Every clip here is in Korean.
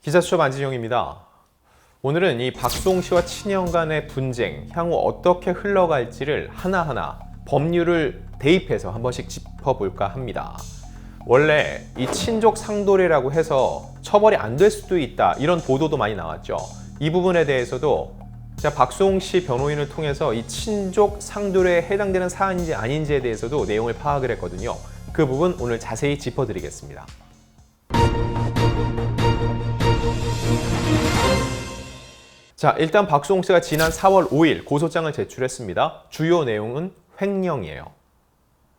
기사수첩 안진용입니다. 오늘은 이 박수홍 씨와 친형 간의 분쟁, 향후 어떻게 흘러갈지를 하나하나 법률을 대입해서 한 번씩 짚어볼까 합니다. 원래 이 친족 상도례라고 해서 처벌이 안 될 수도 있다, 이런 보도도 많이 나왔죠. 이 부분에 대해서도 제가 박수홍 씨 변호인을 통해서 이 친족 상도례에 해당되는 사안인지 아닌지에 대해서도 내용을 파악을 했거든요. 그 부분 오늘 자세히 짚어드리겠습니다. 자, 일단 박수홍 씨가 지난 4월 5일 고소장을 제출했습니다. 주요 내용은 횡령이에요.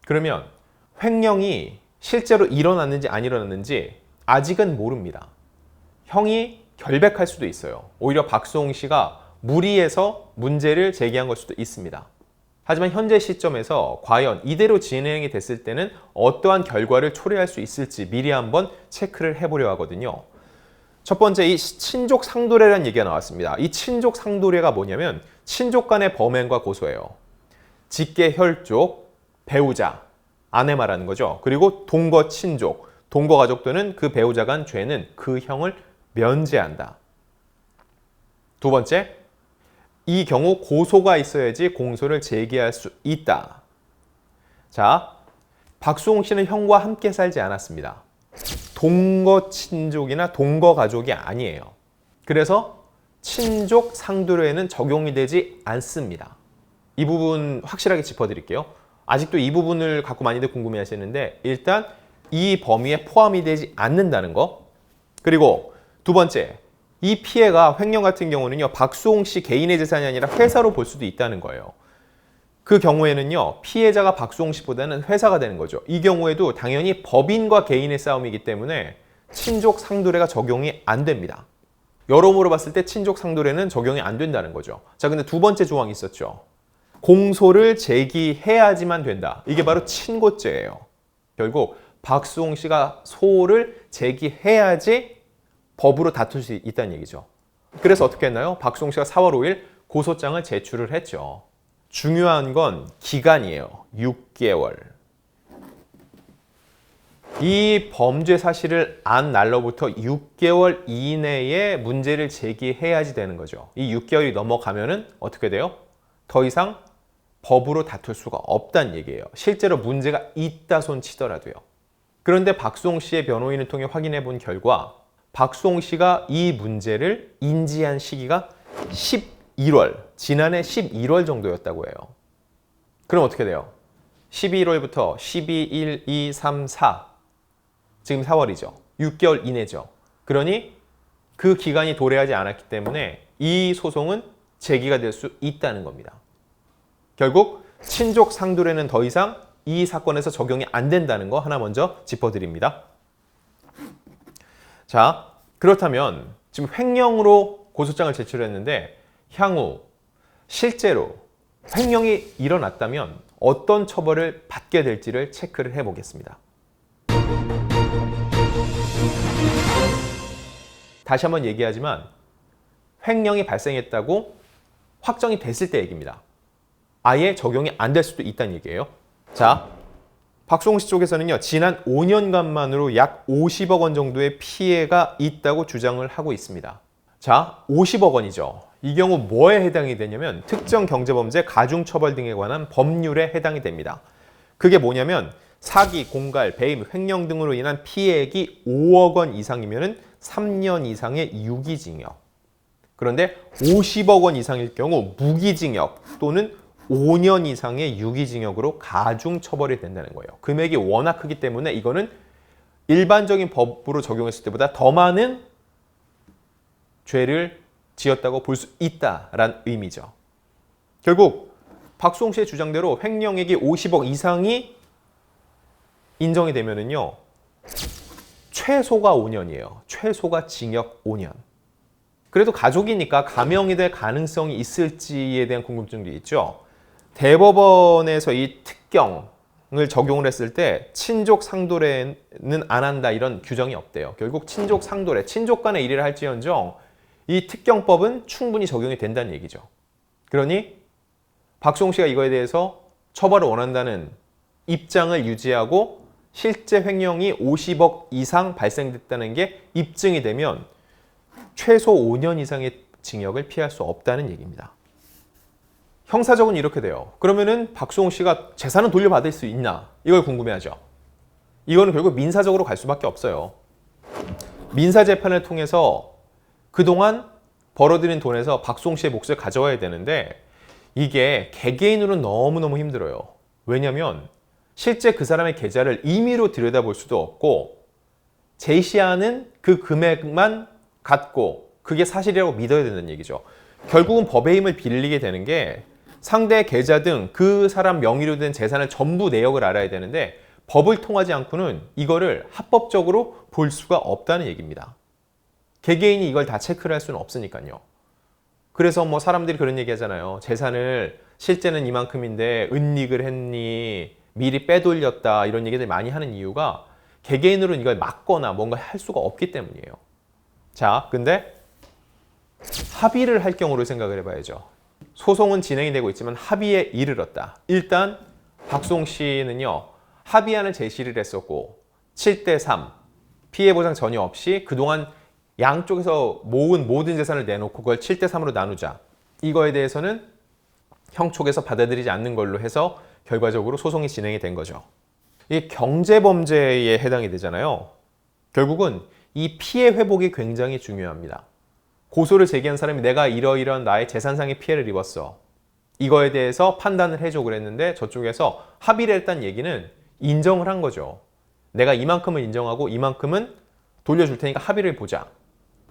그러면 횡령이 실제로 일어났는지 안 일어났는지 아직은 모릅니다. 형이 결백할 수도 있어요. 오히려 박수홍 씨가 무리해서 문제를 제기한 걸 수도 있습니다. 하지만 현재 시점에서 과연 이대로 진행이 됐을 때는 어떠한 결과를 초래할 수 있을지 미리 한번 체크를 해보려 하거든요. 첫 번째, 이 친족 상도례라는 얘기가 나왔습니다. 이 친족 상도례가 뭐냐면 친족 간의 범행과 고소예요. 직계 혈족, 배우자, 아내 말하는 거죠. 그리고 동거 친족, 동거 가족들은 그 배우자가 한 죄는 그 형을 면제한다. 두 번째, 이 경우 고소가 있어야지 공소를 제기할 수 있다. 자, 박수홍 씨는 형과 함께 살지 않았습니다. 동거 친족이나 동거 가족이 아니에요. 그래서 친족 상도례에는 적용이 되지 않습니다. 이 부분 확실하게 짚어드릴게요. 아직도 이 부분을 갖고 많이들 궁금해 하시는데, 일단 이 범위에 포함이 되지 않는다는 거. 그리고 두 번째, 이 피해가 횡령 같은 경우는요, 박수홍 씨 개인의 재산이 아니라 회사로 볼 수도 있다는 거예요. 그 경우에는요, 피해자가 박수홍 씨보다는 회사가 되는 거죠. 이 경우에도 당연히 법인과 개인의 싸움이기 때문에 친족 상도례가 적용이 안 됩니다. 여러모로 봤을 때 친족 상도례는 적용이 안 된다는 거죠. 자, 근데 두 번째 조항이 있었죠. 공소를 제기해야지만 된다. 이게 바로 친고죄예요. 결국 박수홍 씨가 소를 제기해야지 법으로 다툴 수 있다는 얘기죠. 그래서 어떻게 했나요? 박수홍 씨가 4월 5일 고소장을 제출을 했죠. 중요한 건 기간이에요. 6개월. 이 범죄 사실을 안 날로부터 6개월 이내에 문제를 제기해야지 되는 거죠. 이 6개월이 넘어가면은 어떻게 돼요? 더 이상 법으로 다툴 수가 없다는 얘기예요. 실제로 문제가 있다 손 치더라도요. 그런데 박수홍 씨의 변호인을 통해 확인해 본 결과 박수홍 씨가 이 문제를 인지한 시기가 11월, 지난해 11월 정도였다고 해요. 그럼 어떻게 돼요? 11월부터 12, 1, 2, 3, 4, 지금 4월이죠. 6개월 이내죠. 그러니 그 기간이 도래하지 않았기 때문에 이 소송은 제기가 될 수 있다는 겁니다. 결국 친족 상도례는 더 이상 이 사건에서 적용이 안 된다는 거 하나 먼저 짚어드립니다. 자, 그렇다면 지금 횡령으로 고소장을 제출했는데 향후 실제로 횡령이 일어났다면 어떤 처벌을 받게 될지를 체크를 해보겠습니다. 다시 한번 얘기하지만 횡령이 발생했다고 확정이 됐을 때 얘기입니다. 아예 적용이 안 될 수도 있다는 얘기예요. 자, 박수홍 씨 쪽에서는요, 지난 5년간만으로 약 50억 원 정도의 피해가 있다고 주장을 하고 있습니다. 자, 50억 원이죠. 이 경우 뭐에 해당이 되냐면 특정 경제범죄, 가중처벌 등에 관한 법률에 해당이 됩니다. 그게 뭐냐면 사기, 공갈, 배임, 횡령 등으로 인한 피해액이 5억 원 이상이면 3년 이상의 유기징역. 그런데 50억 원 이상일 경우 무기징역 또는 5년 이상의 유기징역으로 가중처벌이 된다는 거예요. 금액이 워낙 크기 때문에 이거는 일반적인 법으로 적용했을 때보다 더 많은 죄를 지었다고 볼 수 있다라는 의미죠. 결국 박수홍 씨의 주장대로 횡령액이 50억 이상이 인정이 되면은요, 최소가 5년이에요. 최소가 징역 5년. 그래도 가족이니까 감형이 될 가능성이 있을지에 대한 궁금증도 있죠. 대법원에서 이 특경을 적용을 했을 때 친족 상도례는 안 한다 이런 규정이 없대요. 결국 친족 상도례, 친족 간의 일을 할지언정 이 특경법은 충분히 적용이 된다는 얘기죠. 그러니 박수홍 씨가 이거에 대해서 처벌을 원한다는 입장을 유지하고 실제 횡령이 50억 이상 발생됐다는 게 입증이 되면 최소 5년 이상의 징역을 피할 수 없다는 얘기입니다. 형사적으로는 이렇게 돼요. 그러면은 박수홍 씨가 재산은 돌려받을 수 있나? 이걸 궁금해하죠. 이거는 결국 민사적으로 갈 수밖에 없어요. 민사재판을 통해서 그동안 벌어들인 돈에서 박수홍 씨의 몫을 가져와야 되는데 이게 개개인으로는 너무너무 힘들어요. 왜냐하면 실제 그 사람의 계좌를 임의로 들여다볼 수도 없고 제시하는 그 금액만 갖고 그게 사실이라고 믿어야 된다는 얘기죠. 결국은 법의 힘을 빌리게 되는 게 상대의 계좌 등 그 사람 명의로 된 재산을 전부 내역을 알아야 되는데 법을 통하지 않고는 이거를 합법적으로 볼 수가 없다는 얘기입니다. 개개인이 이걸 다 체크를 할 수는 없으니까요. 그래서 뭐 사람들이 그런 얘기 하잖아요. 재산을 실제는 이만큼인데 은닉을 했니, 미리 빼돌렸다 이런 얘기들 많이 하는 이유가 개개인으로는 이걸 막거나 뭔가 할 수가 없기 때문이에요. 자, 근데 합의를 할 경우를 생각을 해봐야죠. 소송은 진행이 되고 있지만 합의에 이르렀다. 일단 박수홍 씨는요. 합의안을 제시를 했었고 7대3 피해보상 전혀 없이 그동안 양쪽에서 모은 모든 재산을 내놓고 그걸 7대3으로 나누자. 이거에 대해서는 형 쪽에서 받아들이지 않는 걸로 해서 결과적으로 소송이 진행이 된 거죠. 이게 경제범죄에 해당이 되잖아요. 결국은 이 피해 회복이 굉장히 중요합니다. 고소를 제기한 사람이 내가 이러이러한 나의 재산상의 피해를 입었어. 이거에 대해서 판단을 해줘 그랬는데 저쪽에서 합의를 했다는 얘기는 인정을 한 거죠. 내가 이만큼을 인정하고 이만큼은 돌려줄 테니까 합의를 보자.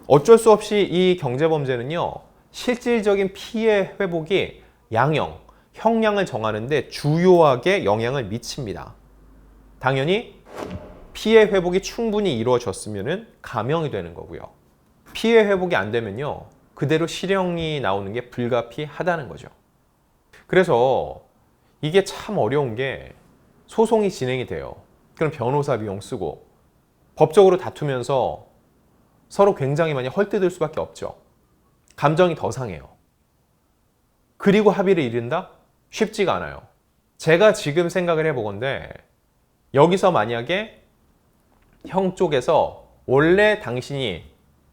어쩔 수 없이 이 경제범죄는요. 실질적인 피해 회복이 양형, 형량을 정하는데 주요하게 영향을 미칩니다. 당연히 피해 회복이 충분히 이루어졌으면 감형이 되는 거고요. 피해 회복이 안 되면요. 그대로 실형이 나오는 게 불가피하다는 거죠. 그래서 이게 참 어려운 게 소송이 진행이 돼요. 그럼 변호사 비용 쓰고 법적으로 다투면서 서로 굉장히 많이 헐뜯을 수밖에 없죠. 감정이 더 상해요. 그리고 합의를 이룬다? 쉽지가 않아요. 제가 지금 생각을 해보건데 여기서 만약에 형 쪽에서 원래 당신이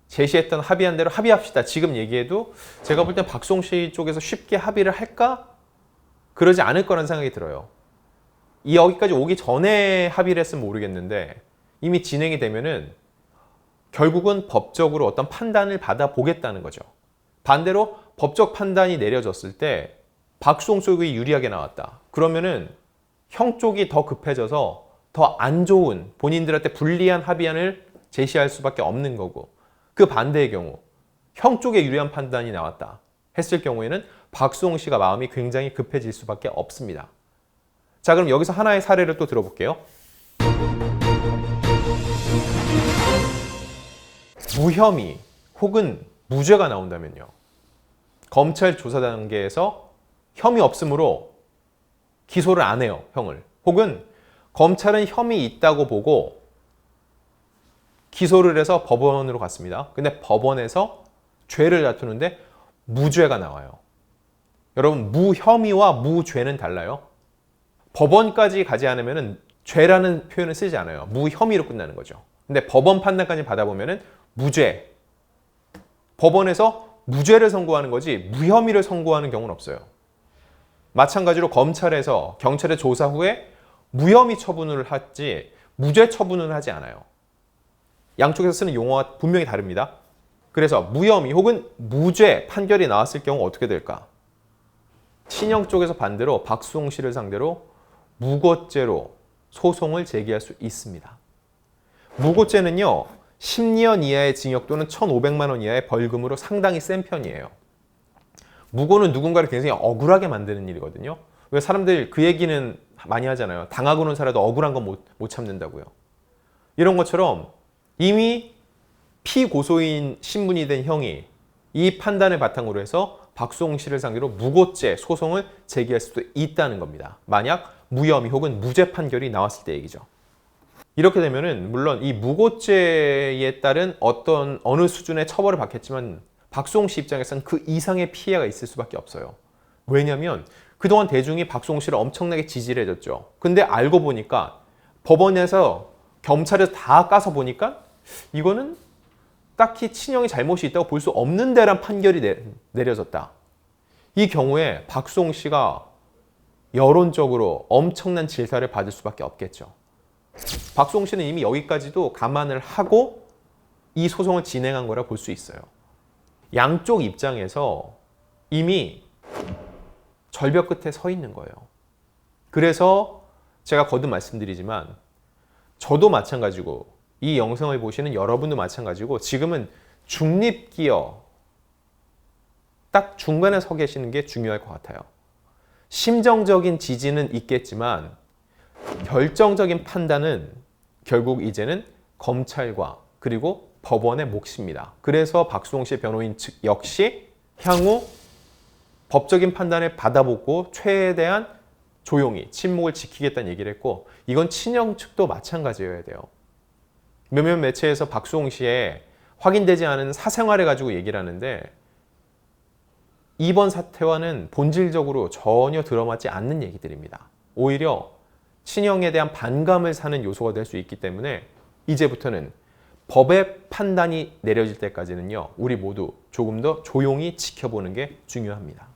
제시했던 합의한 대로 합의합시다. 지금 얘기해도 제가 볼 땐 박수홍 씨 쪽에서 쉽게 합의를 할까? 그러지 않을 거라는 생각이 들어요. 이 여기까지 오기 전에 합의를 했으면 모르겠는데 이미 진행이 되면은 결국은 법적으로 어떤 판단을 받아보겠다는 거죠. 반대로 법적 판단이 내려졌을 때 박수홍 쪽이 유리하게 나왔다. 그러면은 형 쪽이 더 급해져서 더 안 좋은 본인들한테 불리한 합의안을 제시할 수밖에 없는 거고 그 반대의 경우 형 쪽에 유리한 판단이 나왔다 했을 경우에는 박수홍 씨가 마음이 굉장히 급해질 수밖에 없습니다. 자, 그럼 여기서 하나의 사례를 또 들어볼게요. 무혐의 혹은 무죄가 나온다면요. 검찰 조사 단계에서 혐의 없음으로 기소를 안 해요, 형을. 혹은 검찰은 혐의 있다고 보고 기소를 해서 법원으로 갔습니다. 근데 법원에서 죄를 다투는데 무죄가 나와요. 여러분, 무혐의와 무죄는 달라요. 법원까지 가지 않으면 죄라는 표현을 쓰지 않아요. 무혐의로 끝나는 거죠. 근데 법원 판단까지 받아보면 무죄. 법원에서 무죄를 선고하는 거지 무혐의를 선고하는 경우는 없어요. 마찬가지로 검찰에서 경찰의 조사 후에 무혐의 처분을 하지 무죄 처분을 하지 않아요. 양쪽에서 쓰는 용어가 분명히 다릅니다. 그래서 무혐의 혹은 무죄 판결이 나왔을 경우 어떻게 될까? 친형 쪽에서 반대로 박수홍 씨를 상대로 무고죄로 소송을 제기할 수 있습니다. 무고죄는요. 10년 이하의 징역 또는 1,500만 원 이하의 벌금으로 상당히 센 편이에요. 무고는 누군가를 굉장히 억울하게 만드는 일이거든요. 왜 사람들 그 얘기는 많이 하잖아요. 당하고는 살아도 억울한 건 못 참는다고요. 이런 것처럼 이미 피고소인 신분이 된 형이 이 판단을 바탕으로 해서 박수홍 씨를 상대로 무고죄 소송을 제기할 수도 있다는 겁니다. 만약 무혐의 혹은 무죄 판결이 나왔을 때 얘기죠. 이렇게 되면은 물론 이 무고죄에 따른 어느 수준의 처벌을 받겠지만 박수홍 씨 입장에서는 그 이상의 피해가 있을 수밖에 없어요. 왜냐하면 그동안 대중이 박수홍 씨를 엄청나게 지지를 해줬죠. 근데 알고 보니까 법원에서 경찰에서 다 까서 보니까 이거는 딱히 친형이 잘못이 있다고 볼 수 없는 데란 판결이 내려졌다. 이 경우에 박수홍 씨가 여론적으로 엄청난 질타를 받을 수밖에 없겠죠. 박수홍 씨는 이미 여기까지도 감안을 하고 이 소송을 진행한 거라 볼 수 있어요. 양쪽 입장에서 이미 절벽 끝에 서 있는 거예요. 그래서 제가 거듭 말씀드리지만 저도 마찬가지고 이 영상을 보시는 여러분도 마찬가지고 지금은 중립기어 딱 중간에 서 계시는 게 중요할 것 같아요. 심정적인 지지는 있겠지만 결정적인 판단은 결국 이제는 검찰과 그리고 법원의 몫입니다. 그래서 박수홍 씨의 변호인 측 역시 향후 법적인 판단을 받아보고 최대한 조용히 침묵을 지키겠다는 얘기를 했고 이건 친형 측도 마찬가지여야 돼요. 몇몇 매체에서 박수홍 씨의 확인되지 않은 사생활을 가지고 얘기를 하는데 이번 사태와는 본질적으로 전혀 들어맞지 않는 얘기들입니다. 오히려 친형에 대한 반감을 사는 요소가 될 수 있기 때문에 이제부터는 법의 판단이 내려질 때까지는요, 우리 모두 조금 더 조용히 지켜보는 게 중요합니다.